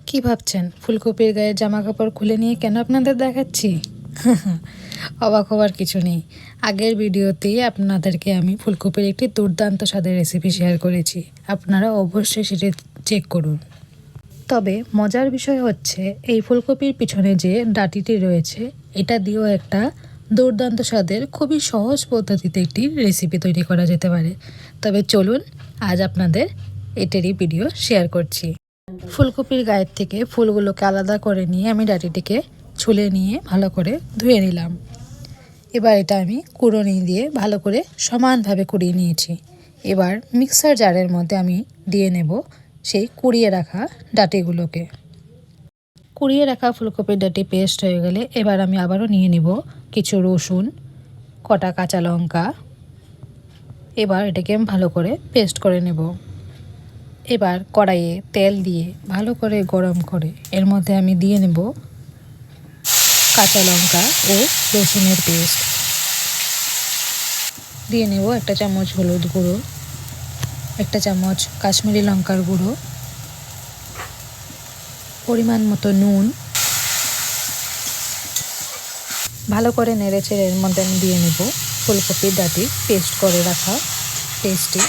কি ভাবছেন ফুলকপির গায়ে জামা কাপড় খুলে নিয়ে কেন আপনাদের দেখাচ্ছি? অবাক হওয়ার কিছু নেই। আগের ভিডিওতেই আপনাদেরকে আমি ফুলকপির একটি দুর্দান্ত স্বাদের রেসিপি শেয়ার করেছি, আপনারা অবশ্যই সেটি চেক করুন। তবে মজার বিষয় হচ্ছে এই ফুলকপির পিছনে যে ডাঁটিটি রয়েছে এটা দিয়েও একটা দুর্দান্ত স্বাদের খুবই সহজ পদ্ধতিতে একটি রেসিপি তৈরি করা যেতে পারে। তবে চলুন আজ আপনাদের এটারই ভিডিও শেয়ার করছি। ফুলকপির গায়ের থেকে ফুলগুলোকে আলাদা করে নিয়ে আমি ডাঁটিটিকে ছুলে নিয়ে ভালো করে ধুয়ে নিলাম। এবার এটা আমি কুড়ুনি দিয়ে ভালো করে সমানভাবে কুড়িয়ে নিয়েছি। এবার মিক্সার জারের মধ্যে আমি দিয়ে নেব সেই কুড়িয়ে রাখা ডাঁটিগুলোকে। কুড়িয়ে রাখা ফুলকপির ডাঁটি পেস্ট হয়ে গেলে এবার আমি আবারও নিয়ে নেব কিছু রসুন, কটা কাঁচা লঙ্কা। এবার এটাকে আমি ভালো করে পেস্ট করে নেব। এবার কড়াইয়ে তেল দিয়ে ভালো করে গরম করে এর মধ্যে আমি দিয়ে নেব কাঁচা লঙ্কা ও রসুনের পেস্ট। দিয়ে নেব 1 চামচ হলুদ গুঁড়ো, 1 চামচ কাশ্মীরি লঙ্কার গুঁড়ো, পরিমাণ মতো নুন। ভালো করে নেড়েচেড়ে এর মধ্যে আমি দিয়ে নেব ফুলকপির ডাঁটি পেস্ট করে রাখা পেস্টটি।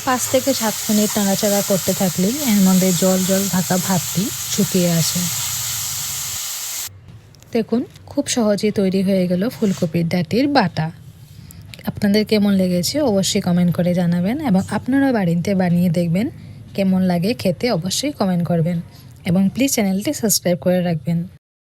5 থেকে 7 মিনিট নাড়াচাড়া করতে থাকলেই এর মধ্যে জল থাকা ভাতটি শুকিয়ে আসে। দেখুন খুব সহজেই তৈরি হয়ে গেল ফুলকপির ডাঁটির বাটা। আপনাদের কেমন লেগেছে অবশ্যই কমেন্ট করে জানাবেন এবং আপনারা বাড়িতে বানিয়ে দেখবেন কেমন লাগে খেতে, অবশ্যই কমেন্ট করবেন এবং প্লিজ চ্যানেলটি সাবস্ক্রাইব করে রাখবেন।